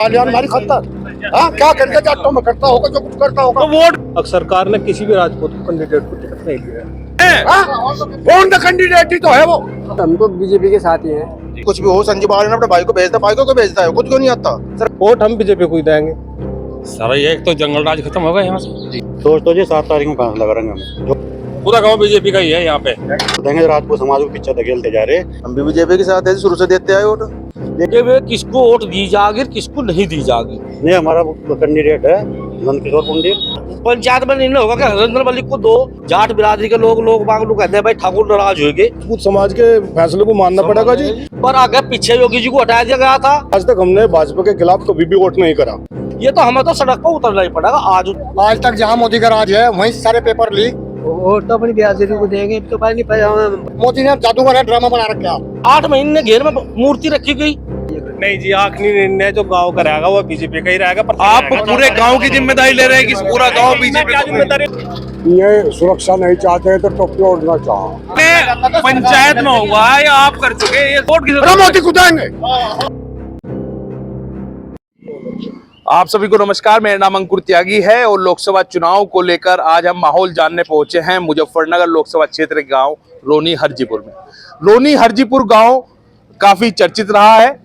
हमारी खतर। हाँ, क्या करके जाटों में करता होगा, जो कुछ करता होगा। तो वोट अब सरकार ने किसी भी राजपूत कैंडिडेट को टिकट नहीं दिया है। कौन सा कैंडिडेट ही तो है वो। हम तो बीजेपी के साथ ही हैं। कुछ भी हो, संजीव बालियान ने अपने भाई को भेजता, भाई को भेजता है, कुछ क्यों नहीं आता सर। वोट हम बीजेपी को ही देंगे। सर एक तो जंगल राज खत्म हो गया यहाँ से। सोच तो जी 7 तारीख में फैसला करेंगे हम। जो पूरा गांव बीजेपी का ही है यहाँ पे। देंगे राजपूत समाज को पीछे धकेलते जा रहे। हम भी बीजेपी के साथ है, शुरू से देते आए वोट। देखिए वे किसको वोट दी जाएगी किसको नहीं दी जाएगी। नहीं, हमारा कैंडिडेट है नंदकिशोर पंडित। पंचायत में निर्णय होगा कि हरिंद्र मलिक को दो। जाट बिरादरी के लोग बाग लोग कहते हैं भाई ठाकुर नाराज होंगे। राजपूत समाज के फैसले को मानना पड़ेगा जी। पर आगे पीछे योगी जी को हटाया दिया गया था। आज तक हमने भाजपा के खिलाफ कभी भी वोट नहीं करा। ये तो हमें तो सड़क पर उतरना ही पड़ेगा आज तक जहाँ मोदी का राज है वहीं सारे पेपर लीक। वोट तो अपनी बिरादरी को देंगे, तो भाई नहीं पाया। मोदी ने जादूगर ड्रामा बना रखा। 8 महीने घेर में मूर्ति रखी गई। नहीं जी, आखिरी निर्णय जो गांव का रहेगा वो बीजेपी का ही रहेगा। पर आप पूरे गांव की जिम्मेदारी ले रहे हैं कि पूरा गांव बीजेपी का जिम्मेदारी। ये सुरक्षा नहीं चाहते तो टोपी ओढ़ना चाहो। पंचायत में होगा या आप कर चुके, ये वोट की मोदी को देंगे। आप सभी को नमस्कार, मेरा नाम अंकुर त्यागी है और लोकसभा चुनाव को लेकर आज हम माहौल जानने पहुंचे हैं मुजफ्फरनगर लोकसभा क्षेत्र के गांव रोनी हरजीपुर में। रोनी हरजीपुर गांव काफी चर्चित रहा है।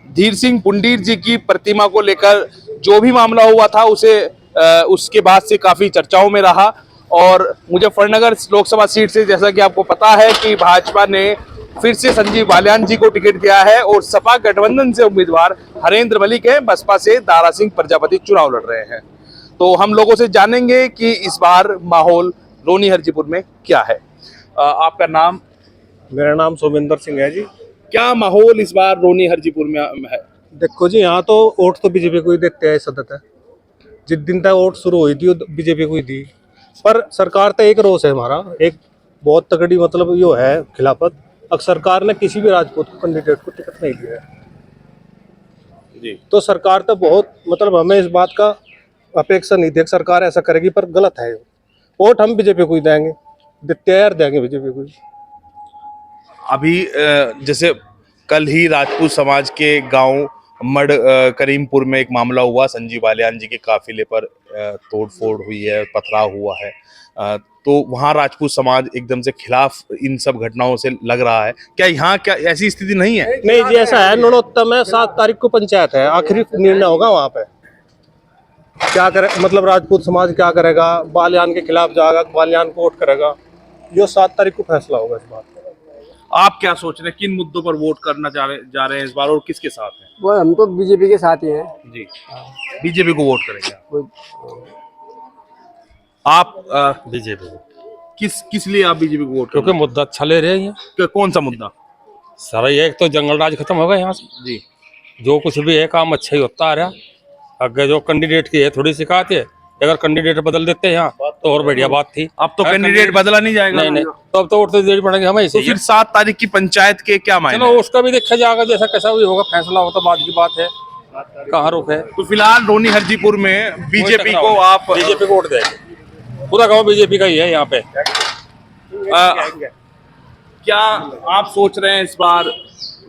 धीर सिंह पुंडीर जी की प्रतिमा को लेकर जो भी मामला हुआ था उसके बाद से काफी चर्चाओं में रहा। और मुजफ्फरनगर लोकसभा सीट से जैसा कि आपको पता है कि भाजपा ने फिर से संजीव बालियान जी को टिकट दिया है और सपा गठबंधन से उम्मीदवार हरेंद्र मलिक है, बसपा से दारा सिंह प्रजापति चुनाव लड़ रहे हैं। तो हम लोगों से जानेंगे कि इस बार माहौल रोनी हरजीपुर में क्या है। आपका नाम? मेरा नाम सोमेंद्र सिंह है जी। क्या माहौल इस बार रोनी हरजीपुर में है? देखो जी, यहाँ तो वोट तो बीजेपी को ही देते हैं सतत है। जिस दिन तक वोट शुरू हुई थी वो बीजेपी को ही दी। पर सरकार तो एक रोष है हमारा, एक बहुत तगड़ी मतलब यो है खिलाफत। अब सरकार ने किसी भी राजपूत कैंडिडेट को टिकट नहीं दिया है जी। तो सरकार तो बहुत मतलब हमें इस बात का अपेक्षा नहीं थी सरकार ऐसा करेगी, पर गलत है। वोट हम बीजेपी को ही देंगे, तैयार देंगे बीजेपी को ही। अभी जैसे कल ही राजपूत समाज के गांव मड करीमपुर में एक मामला हुआ, संजीव बालियान जी के काफिले पर तोड़फोड़ हुई है, पथराव हुआ है। तो वहां राजपूत समाज एकदम से खिलाफ इन सब घटनाओं से लग रहा है। क्या यहाँ क्या ऐसी स्थिति नहीं है? नहीं जी, ऐसा है। न्यूनतम है 7 तारीख को पंचायत है, आखिरी निर्णय होगा वहां पे। क्या करे मतलब राजपूत समाज क्या करेगा, बालियान के खिलाफ जाएगा, बालियान को वोट करेगा, जो 7 तारीख को फैसला होगा इस बात। आप क्या सोच रहे हैं, किन मुद्दों पर वोट करना जा रहे हैं इस बार और किसके साथ हैं? वो हम तो बीजेपी के साथ ही हैं। जी, बीजेपी को वोट करेंगे आप? बीजेपी को। किस लिए आप बीजेपी को वोट क्योंकि मुद्दा अच्छा ले रहे हैं। कौन सा मुद्दा? सर एक तो जंगल राज खत्म हो गया यहाँ से। जी, जो कुछ भी है काम अच्छा ही होता आ रहा। अगर जो कैंडिडेट की है थोड़ी शिकायत है, अगर कैंडिडेट बदल देते हैं यहाँ तो और बढ़िया बात थी। अब तो कैंडिडेट बदला नहीं जाएगा। नहीं तो अब तो वोट तो देनी पड़ेंगे हमें। तो फिर 7 तारीख की पंचायत के क्या मायने? चलो उसका भी देखा जाएगा, जैसा कैसा भी होगा फैसला हो तो बाद की बात है, कहाँ रुक है। तो फिलहाल रोनी हरजीपुर में बीजेपी को आप बीजेपी को वोट देंगे। पूरा गांव बीजेपी का ही है यहाँ पे। क्या आप सोच रहे हैं इस बार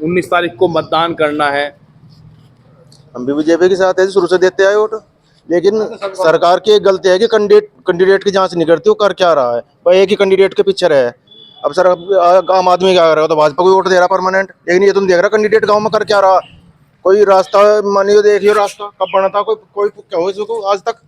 19 तारीख को मतदान करना है? हम भी बीजेपी के साथ है, शुरू से देते आए वोट। लेकिन सरकार की एक गलती है कि कैंडिडेट की जांच नहीं करती, वो कर क्या रहा है। भाई एक ही कैंडिडेट के पीछे रहे। अब सर आम आदमी क्या कर रहा है, तो भाजपा को वोट दे रहा परमानेंट। लेकिन ये तुम देख रहा कैंडिडेट गांव में कर क्या रहा। कोई रास्ता मानियो, देखियो रास्ता कब बना था, कोई क्या हो इसको आज तक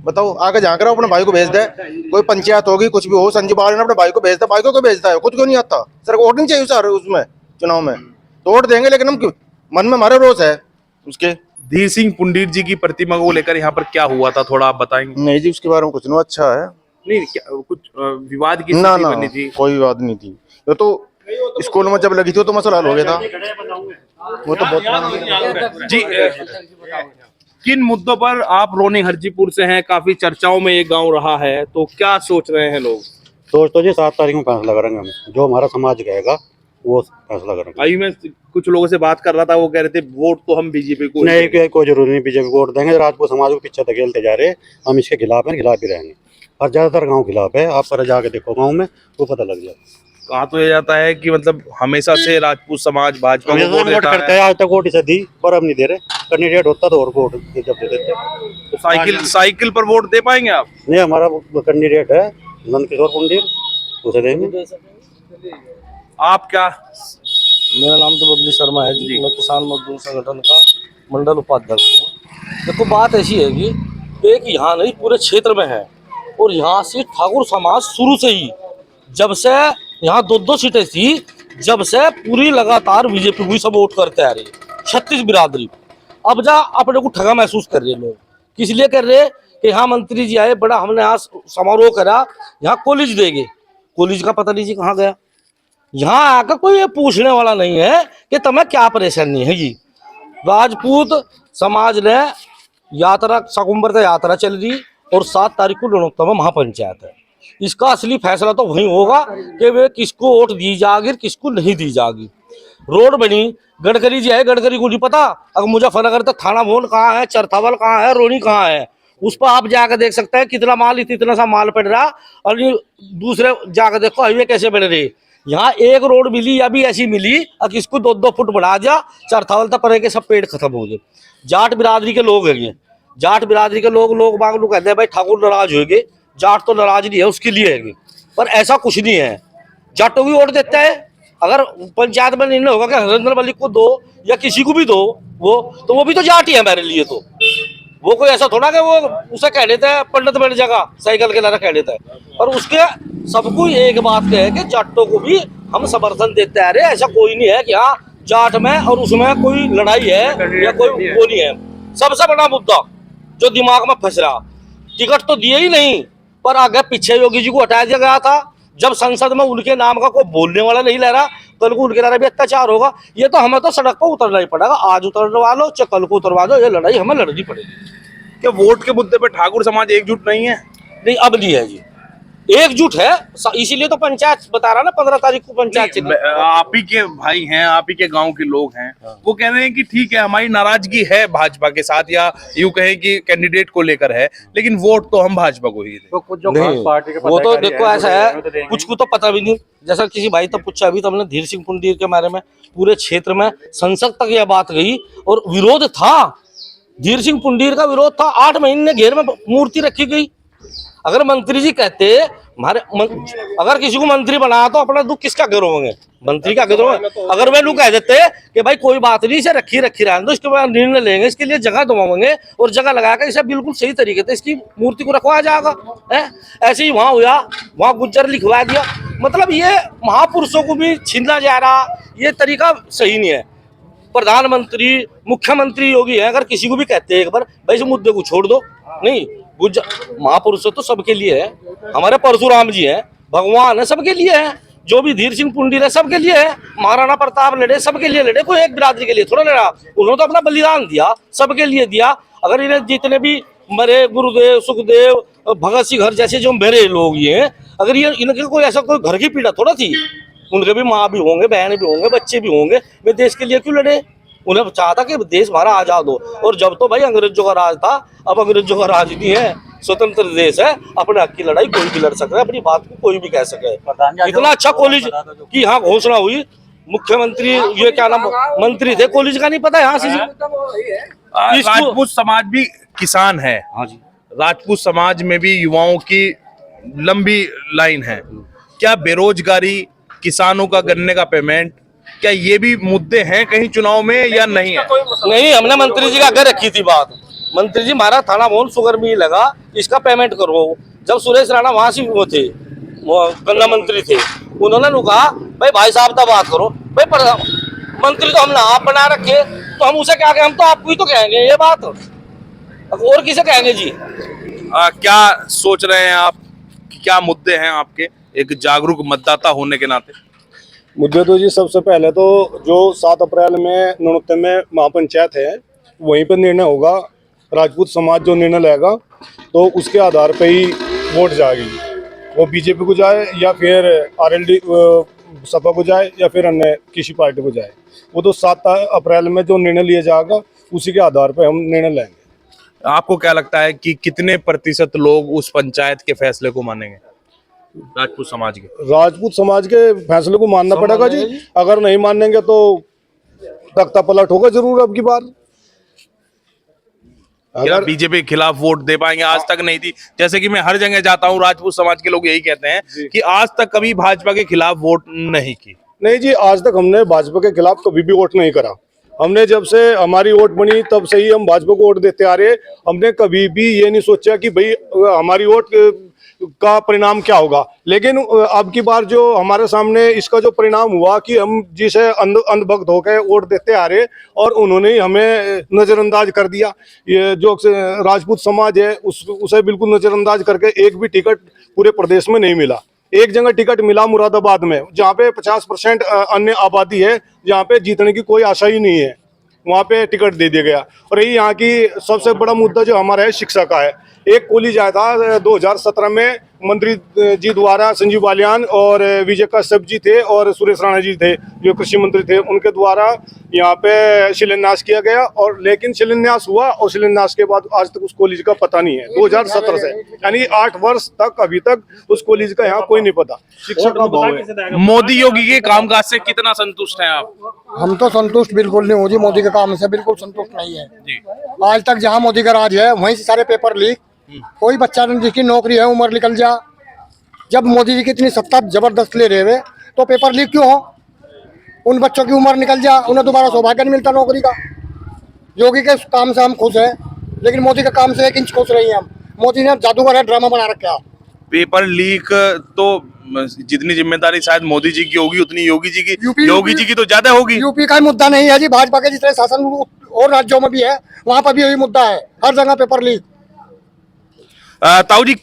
बताओ। आगे झाँक रहा अपने भाई को भेज दे। कोई पंचायत होगी, कुछ भी हो, संजीव बालियान ने अपने भाई को भेजता, भाई को भेजता है, कुछ क्यों नहीं आता सर। वोट नहीं चाहिए सर उसमें चुनाव में, तो वोट देंगे। लेकिन हम मन में हमारे रोष है उसके। धीर सिंह पुंडीर जी की प्रतिमा को लेकर यहाँ पर क्या हुआ था, थोड़ा आप बताएंगे? नहीं जी, उसके बारे में कुछ नहीं। अच्छा है। नहीं क्या कुछ विवाद की ना स्थिति ना, बनी थी? कोई विवाद नहीं थी। ये तो स्कूल में जब लगी थी तो मसला हल हो गया था। वो तो बहुत जी। किन मुद्दों पर आप रोनी हरजीपुर से हैं? काफी चर्चाओं में ये गांव रहा है, तो क्या सोच रहे हैं लोग? सोच तो जी 7 तारीख में फैसला करेंगे हम। जो हमारा समाज कहेगा वो फैसला करेंगे। अभी मैं कुछ लोगों से बात कर रहा था, वो कह रहे थे वोट तो हम बीजेपी को नहीं, कोई जरूरी नहीं बीजेपी को वोट देंगे। राजपूत समाज को पीछे धकेलते जा रहे, हम इसके खिलाफ हैं, खिलाफ ही रहेंगे। और ज्यादातर गाँव खिलाफ है। आप पर जाके देखो गाँव में, वो पता लग जाए। कहा तो ये जाता है कि मतलब हमेशा से राजपूत समाज भाजपा को हमेशा वोट वोट देता करते है। हैं, आज तक वोट इसे दी पर अब नहीं दे रहे। कैंडिडेट होता तो और को वोट जब दे देते। तो साइकिल पर वोट दे पाएंगे आप? नहीं, हमारा कैंडिडेट है नंद किशोर कुंडीर, उसे देंगे। आप क्या? मेरा नाम तो बबली शर्मा है जी। मैं किसान मजदूर संगठन का मंडल उपाध्यक्ष हूँ। देखो बात ऐसी है कि एक यहाँ नहीं पूरे क्षेत्र में है, और यहाँ से ठाकुर समाज शुरू से ही, जब से यहाँ 2-2 सीटें थी, जब से पूरी लगातार बीजेपी को सब वोट करते आ रही, 36 बिरादरी। अब जा अपने को ठगा महसूस कर रहे लोग, किस लिए कर रहे कि यहाँ मंत्री जी आए, बड़ा हमने यहाँ समारोह करा, यहाँ कॉलेज देंगे, कॉलेज का पता नहीं जी कहाँ गया। यहाँ आकर कोई ये पूछने वाला नहीं है कि तुम्हें क्या परेशानी है। जी राजपूत समाज ने यात्रा सकुंबर तक यात्रा चल रही, और 7 तारीख को लोणोत्तम महापंचायत है। इसका असली फैसला तो वही होगा कि वे किसको वोट दी जाएगी, किसको नहीं दी जाएगी। रोड बनी, गडकरी जी आए, गडकरी को नहीं पता अगर मुजफ्फरनगर तक थाना भवन कहाँ है, चरथावल कहाँ है, रोनी कहाँ है, उस पर आप जाकर देख सकते हैं कितना माल, इतना सा माल पड़ रहा। और दूसरे जाकर देखो हाईवे कैसे बन रहे। यहाँ एक रोड मिली या भी ऐसी मिली, अब किसको 2-2 फुट बढ़ा दिया, चरथावल तक पर के सब पेड़ खत्म हो गए। जाट बिरादरी के लोग हैं ये, जाट बिरादरी के लोग बाग लोग कहते हैं भाई ठाकुर नाराज हो गए, जाट तो नाराज नहीं है, उसके लिए है। पर ऐसा कुछ नहीं है, जाटों भी वोट देता है। अगर पंचायत में निर्णय होगा कि हरिंदर मलिक को दो या किसी को भी दो, वो भी तो जाट ही है मेरे लिए। तो वो कोई ऐसा थोड़ा कि वो उसे कह देता है पंडित बन जगह साइकिल के लारा कह देता है। और उसके सबको एक बात है कि जाटों को भी हम समर्थन देते आ रहे। ऐसा कोई नहीं है कि हाँ जाट में और उसमें कोई लड़ाई है या कोई वो नहीं है। सबसे बड़ा मुद्दा जो दिमाग में फंस रहा, टिकट तो दिए ही नहीं, पर आगे पीछे योगी जी को हटा दिया गया था। जब संसद में उनके नाम का कोई बोलने वाला नहीं ले रहा, कल को उनके द्वारा भी अत्याचार होगा। ये तो हमें तो सड़क पर उतरना ही पड़ेगा, आज उतरवा लो चाहे कल को उतरवा दो, ये लड़ाई हमें लड़नी पड़ेगी। क्या वोट के मुद्दे पे ठाकुर समाज एकजुट नहीं है? नहीं, अब नहीं है जी, एकजुट है। इसीलिए तो पंचायत बता रहा ना 15 तारीख को पंचायत। आप ही के भाई हैं, आप ही के गांव के लोग हैं, वो कह रहे हैं कि ठीक है हमारी नाराजगी है भाजपा के साथ, या यूं कहें कि कैंडिडेट को लेकर है, लेकिन वोट तो हम भाजपा को ही दें। वो तो देखो ऐसा है, कुछ को तो पता भी नहीं। जैसा किसी भाई तो पूछा अभी तो हमने धीर सिंह पुंडीर के बारे में, पूरे क्षेत्र में संसद तक यह बात गई और विरोध था। धीर सिंह पुंडीर का विरोध था, 8 महीने घेर में मूर्ति रखी गई। अगर मंत्री जी कहते अगर किसी को मंत्री बनाया तो अपना दुख किसका करोगे, मंत्री का करोगे। अगर वे लोग कह देते कि भाई कोई बात नहीं, इसे रखी रहने दो, इसके बाद निर्णय लेंगे, इसके लिए जगह दबावेंगे और जगह लगाकर इसे बिल्कुल सही तरीके से इसकी मूर्ति को रखवाया जाएगा। ऐसे ही वहां हुआ, वहां गुज्जर लिखवा दिया। मतलब ये महापुरुषों को भी छीनना जा रहा, ये तरीका सही नहीं है। प्रधानमंत्री मुख्यमंत्री योगी है, अगर किसी को भी कहते हैं एक बार भाई इस मुद्दे को छोड़ दो, नहीं महापुरुष तो सबके लिए है। हमारे परशुराम जी हैं, भगवान है, सबके लिए है। जो भी धीर सिंह पुंडीर है सबके लिए है। महाराणा प्रताप लड़े, सबके लिए लड़े, कोई एक बिरादरी के लिए थोड़ा लड़ा। उन्होंने तो अपना बलिदान दिया, सबके लिए दिया। अगर इन्हें जितने भी मरे गुरुदेव सुखदेव भगत सिंह हर जैसे जो मेरे लोग ये हैं, अगर ये इनके कोई ऐसा कोई घर की पीड़ा थोड़ा थी, उनके भी माँ भी होंगे, बहन भी होंगे, बच्चे भी होंगे। वे देश के लिए क्यों लड़े? उन्हें चाहता कि देश हमारा आजाद हो। और जब तो भाई अंग्रेजों का राज था, अब अंग्रेजों का राज नहीं है, स्वतंत्र देश है। अपने हक की लड़ाई कोई भी लड़ सकता है, अपनी बात को कोई भी कह सके। इतना अच्छा कॉलेज की यहाँ घोषणा हुई, मुख्यमंत्री ये क्या नाम मंत्री थे, कॉलेज का नहीं पता यहाँ से। राजपूत समाज भी किसान है, हाँ जी, राजपूत समाज में भी युवाओं की लंबी लाइन है। क्या बेरोजगारी, किसानों का गन्ने का पेमेंट, क्या ये भी मुद्दे हैं कहीं चुनाव में या नहीं है? नहीं, हमने मंत्री जी का आगे रखी थी बात। मंत्री जी हमारा थाना भवन शुगर मिल लगा, इसका पेमेंट करो। जब सुरेश राणा वहां से वो थे, गन्ना मंत्री थे, उन्होंने कहा भाई साहब तब बात करो। भाई मंत्री तो हमने आप बना रखे, तो हम उसे क्या कहें? हम तो आपको ही तो कहेंगे ये बात, और किसे कहेंगे जी? क्या सोच रहे हैं आप, क्या मुद्दे हैं आपके एक जागरूक मतदाता होने के नाते? मुद्दे तो जी सबसे पहले तो जो 7 अप्रैल में न्यूनतम में महापंचायत है, वहीं पर निर्णय होगा। राजपूत समाज जो निर्णय लेगा तो उसके आधार पे ही वोट जाएगी। वो बीजेपी को जाए या फिर आरएलडी सपा को जाए या फिर अन्य किसी पार्टी को जाए, वो तो 7 अप्रैल में जो निर्णय लिया जाएगा उसी के आधार पर हम निर्णय लेंगे। आपको क्या लगता है कि कितने प्रतिशत लोग उस पंचायत के फैसले को मानेंगे? राजपूत समाज के? राजपूत समाज के फैसले को मानना पड़ेगा जी। अगर नहीं मानेंगे तो तख्ता पलट होगा जरूर अब की बार। क्या अगर बीजेपी के खिलाफ वोट दे पाएंगे? आज तक नहीं थी। जैसे कि मैं हर जगह जाता हूँ, राजपूत समाज के लोग यही कहते हैं कि आज तक कभी भाजपा के खिलाफ वोट नहीं की। नहीं जी, आज तक हमने भाजपा के खिलाफ कभी भी वोट नहीं करा। हमने जब से हमारी वोट बनी तब से ही हम भाजपा को वोट देते आ रहे। हमने कभी भी ये नहीं सोचा कि भाई हमारी वोट का परिणाम क्या होगा। लेकिन अब की बार जो हमारे सामने इसका जो परिणाम हुआ कि हम जिसे अंधभक्त होकर वोट देते आ रहे और उन्होंने ही हमें नजरअंदाज कर दिया। ये जो राजपूत समाज है उसे बिल्कुल नजरअंदाज करके एक भी टिकट पूरे प्रदेश में नहीं मिला। एक जगह टिकट मिला मुरादाबाद में, जहाँ पे 50% अन्य आबादी है, जहाँ पे जीतने की कोई आशा ही नहीं है, वहाँ पे टिकट दे दिया गया। और यही यहाँ की सबसे बड़ा मुद्दा जो हमारा है शिक्षा का है। एक कॉलेज आया था 2017 में, मंत्री जी द्वारा संजीव बालियान और विजय कश्यप जी थे और सुरेश राणा जी थे जो कृषि मंत्री थे, उनके द्वारा यहाँ पे शिलान्यास किया गया। और लेकिन शिलान्यास हुआ और शिलान्यास के बाद आज तक उस कॉलेज का पता नहीं है। 2017 से यानी 8 वर्ष तक अभी तक उस कॉलेज का यहाँ कोई नहीं पता। शिक्षा का अभाव है। मोदी योगी के कामकाज से कितना संतुष्ट हैं आप? हम तो संतुष्ट बिल्कुल नहीं हो जी, मोदी के काम से बिल्कुल संतुष्ट नहीं है जी। आज तक जहाँ मोदी का राज है वहीं से सारे पेपर लीक। कोई बच्चा जिसकी नौकरी है उम्र निकल जा, जब मोदी जी की इतनी सत्ता जबरदस्त ले रहे हुए तो पेपर लीक क्यों हो? उन बच्चों की उम्र निकल जा, उन्हें दोबारा सौभाग्य नहीं मिलता नौकरी का। योगी के काम से हम खुश हैं, लेकिन मोदी के काम से 1 इंच खुश नहीं है हम। मोदी ने जादूगर है, ड्रामा बना रखा। पेपर लीक तो जितनी जिम्मेदारी शायद मोदी जी की होगी उतनी योगी जी की तो ज्यादा होगी। यूपी का मुद्दा नहीं है जी, भाजपा के जितने शासन और राज्यों में भी है वहाँ पर भी यही मुद्दा है, हर जगह पेपर लीक। ताऊ जी,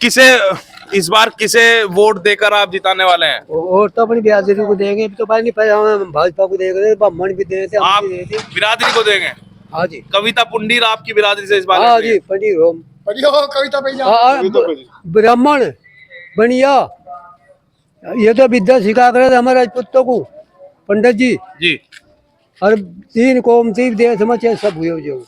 इस बार किसे वोट देकर आप जिताने वाले हैं? वोट तो अपनी बिरादरी को देंगे, तो पता नहीं पड़ा हम भाजपा को देंगे, ब्राह्मण भी देते हैं, आप बिरादरी को देंगे? हाँ जी। कविता पुंडीर आपकी बिरादरी से इस बार? हाँ जी, पंडित रोम कविता ब्राह्मण बनिया, ये तो विद्या सिखा कर हमारे राजपूतों को पंडित जी। और 3 कौम 3 देश में सब हुए जो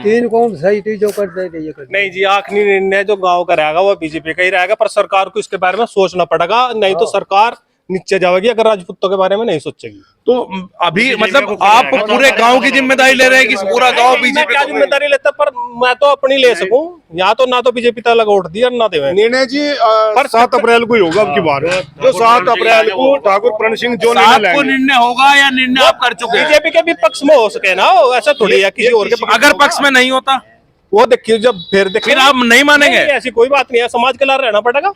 3 कौम सही थी जो करते थे ये करते। नहीं जी, आखिरी निर्णय जो गांव का रहेगा वो बीजेपी का ही रहेगा, पर सरकार को इसके बारे में सोचना पड़ेगा, नहीं तो सरकार नीचे जाएगी अगर राजपूतों के बारे में नहीं सोचेगी। तो अभी मतलब आप पूरे गांव की जिम्मेदारी ले रहे हैं कि पूरा गांव बीजेपी क्या जिम्मेदारी लेता, पर मैं तो अपनी ले सकूं। यहाँ तो ना तो बीजेपी तक वोट दिया ना देवे। निर्णय जी पर 7 अप्रैल को ही होगा अब की बार। जो 7 अप्रैल को ठाकुर प्रण सिंह जो निर्णय होगा या निर्णय आप कर चुके हैं? बीजेपी के भी पक्ष में हो सके ना, ऐसा थोड़ी है किसी और के। अगर पक्ष में नहीं होता वो देखिए, जब फिर आप नहीं मानेंगे? ऐसी कोई बात नहीं है, समाज के लाल रहना पड़ेगा।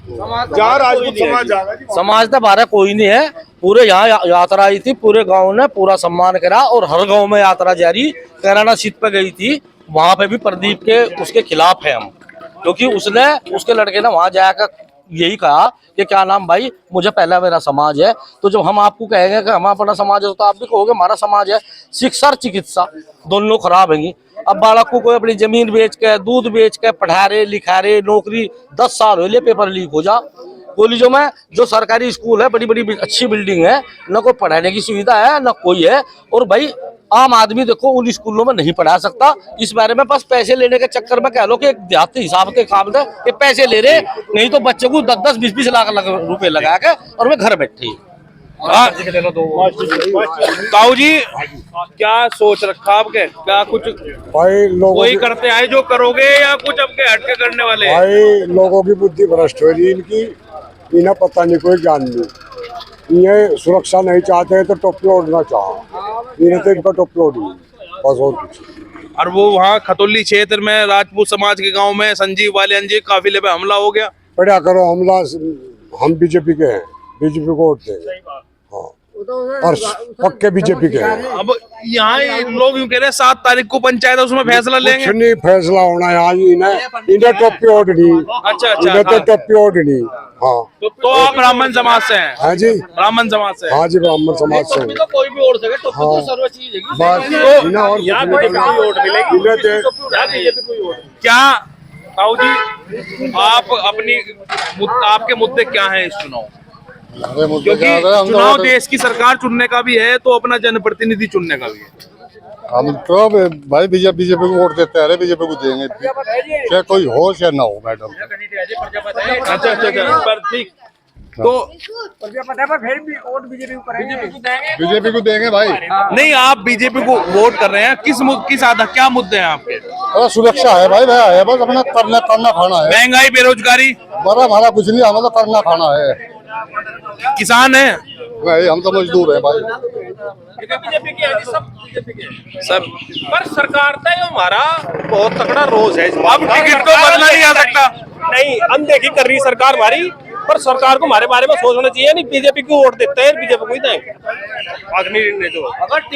जहाँ राजपूत समाज जाएगा जी। समाज तो हमारा कोई नहीं है। पूरे यहाँ यात्रा आई थी, पूरे गांव ने पूरा सम्मान करा और हर गांव में यात्रा जारी। कैराना सीट पे गई थी, वहां पे भी प्रदीप के उसके खिलाफ है हम, क्योंकि उसने उसके लड़के ने वहां जाकर यही कहा कि क्या नाम भाई, मुझे पहला मेरा समाज है। तो जब हम आपको कहेंगे कि हमारा अपना समाज है तो आप भी कहोगे हमारा समाज है। शिक्षा और चिकित्सा दोनों खराब है। अब बालक को कोई अपनी जमीन बेच के दूध बेच के पढ़ा रहे लिखा रहे, नौकरी 10 साल हो लिए, पेपर लीक हो जा। कॉलेजों में जो सरकारी स्कूल है, बड़ी बड़ी अच्छी बिल्डिंग है, न कोई पढ़ाने की सुविधा है न कोई है। और भाई आम आदमी देखो उन स्कूलों में नहीं पढ़ा सकता। इस बारे में बस पैसे लेने के चक्कर में कह लो कि एक देहाती हिसाब के काम है कि पैसे ले रहे, नहीं तो बच्चे को 10-10, 20-20 लाख रुपए लगा के और वे घर बैठे। ताऊ जी, क्या सोच रखा आपके? क्या कुछ भाई वही करते आए जो करोगे या कुछ आपके हटके करने वाले? भाई लोगों की बुद्धि भ्रष्ट हो रही इनकी, इन्हें पता नहीं, कोई ज्ञान नहीं। ये सुरक्षा नहीं चाहते तो टोपी ओढ़ना चाहो, इन्हें तो इनका टोपी ओढ़ी बस, और कुछ। और वो वहाँ खतौली क्षेत्र में राजपूत समाज के गांव में संजीव बालियान जी काफिले पे हमला हो गया। बढ़िया करो हमला, हम बीजेपी के हैं, बीजेपी को वोट देंगे। हाँ, और पक्के बीजेपी के हैं। अब यहाँ लोग यूँ कह रहे हैं 7 तारीख को पंचायत है, उसमें फैसला लेंगे। कुछ नहीं फैसला होना यहाँ, इन्हें टोपी ओढ़नी। अच्छा इन्हें तो टोपी ओढ़नी। हाँ, तो आप ब्राह्मण समाज से हैं? हाँ जी, ब्राह्मण समाज से। हाँ जी, ब्राह्मण समाज से। तो कोई भी ओढ़ सके, टोपी तो सर्व चीज है। क्या ताऊ जी, आप अपनी आपके मुद्दे क्या हैं इस चुनाव? क्योंकि चुनाव देश की सरकार चुनने का भी है तो अपना जनप्रतिनिधि चुनने का भी है। हम तो भाई बीजेपी को वोट देते आ रहे, बीजेपी को देंगे, चाहे कोई हो चाहे ना हो मैडम। अच्छा पर ठीक तो बीजेपी को देंगे भाई। नहीं, आप बीजेपी को वोट कर रहे हैं, किस आधार, क्या मुद्दे हैं आपके? अरे सुरक्षा है भाई, भैया है बस, अपना करना खाना है। महंगाई, बेरोजगारी? बड़ा हमारा कुछ नहीं, हमारा करना खाना है। किसान है भाई, हम तो मजदूर है भाई। बीजेपी के सब, पर सरकार का ये हमारा बहुत तगड़ा रोज है। अब टिकट तो बदला नहीं जा सकता। नहीं, अनदेखी कर रही सरकार हमारी, पर सरकार को हमारे बारे में सोचना चाहिए। नहीं, बीजेपी को वोट देते हैं, बीजेपी को ही देंगे। अग्नि निर्णय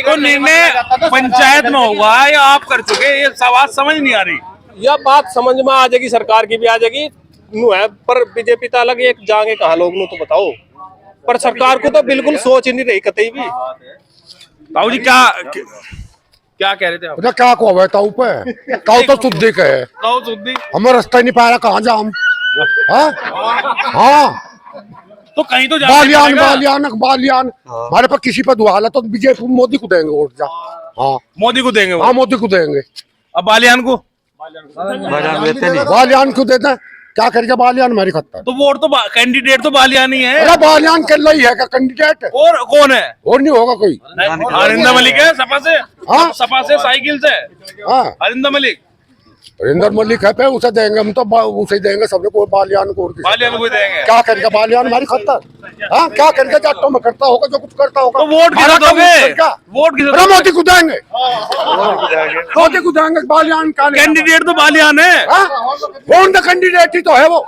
तो निर्णय पंचायत में होगा या आप कर चुके, ये सवाल समझ नहीं आ रही। यह बात समझ में आ जाएगी, सरकार की भी आ जाएगी नू है, पर बीजेपी तो अलग एक जाएंगे कहाँ लोग नू तो बताओ। पर सरकार को तो बिल्कुल सोच ही नहीं रही कतई भी। ताऊ जी क्या कह रहे थे आप? क्या को है ताऊ पे, ताऊ तो शुद्धि का है, ताऊ शुद्धि, हमें रास्ता ही नहीं पाया, कहाँ जा हम। हाँ तो कहीं तो बालियान हमारे पास किसी पर दुआ है तो बीजेपी मोदी को देंगे वोट जा। हाँ, मोदी को देंगे? हाँ, मोदी को देंगे। अब बालियान को? बालियान क्यों देते हैं, क्या करेगा बालियान हमारी खत्ता। तो वोट तो कैंडिडेट तो बालियान ही है। अरे बालियान के लिए ही है क्या कैंडिडेट, और कौन है? और नहीं होगा कोई। अरिंदर मलिक है सपा से। हाँ? सपा से साइकिल से। हाँ, अरिंदर मलिक है पे, उसे देंगे हम तो, उसे देंगे सबने को, बालियान को। बालियान को देंगे। क्या करेगा बालियान हमारी खत्ता। हाँ, क्या करेगा, जाटों में करता होगा जो कुछ करता होगा। तो वोट किसे दोगे? वोट किसे दोगे? मोदी को देंगे, मोदी को देंगे। बालियान का कैंडिडेट तो बालियान है। कौन सा कैंडिडेट ही तो है वो,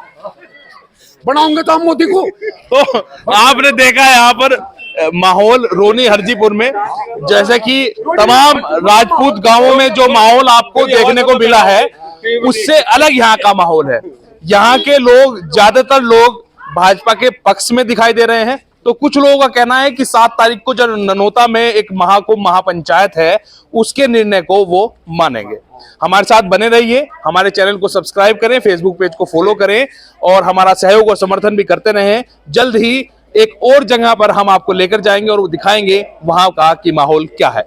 बनाओगे तो हम मोदी को। तो आपने देखा यहाँ पर माहौल रोनी हरजीपुर में, जैसे कि तमाम राजपूत गांवों में जो माहौल आपको देखने को मिला है, उससे अलग यहाँ का माहौल है। यहाँ के लोग, ज्यादातर लोग भाजपा के पक्ष में दिखाई दे रहे हैं। तो कुछ लोगों का कहना है कि 7 तारीख को जो ननौता में एक महाकुंभ महापंचायत है, उसके निर्णय को वो मानेंगे। हमारे साथ बने रहिए, हमारे चैनल को सब्सक्राइब करें, फेसबुक पेज को फॉलो करें और हमारा सहयोग और समर्थन भी करते रहें। जल्द ही एक और जगह पर हम आपको लेकर जाएंगे और दिखाएंगे वहां का कि माहौल क्या है।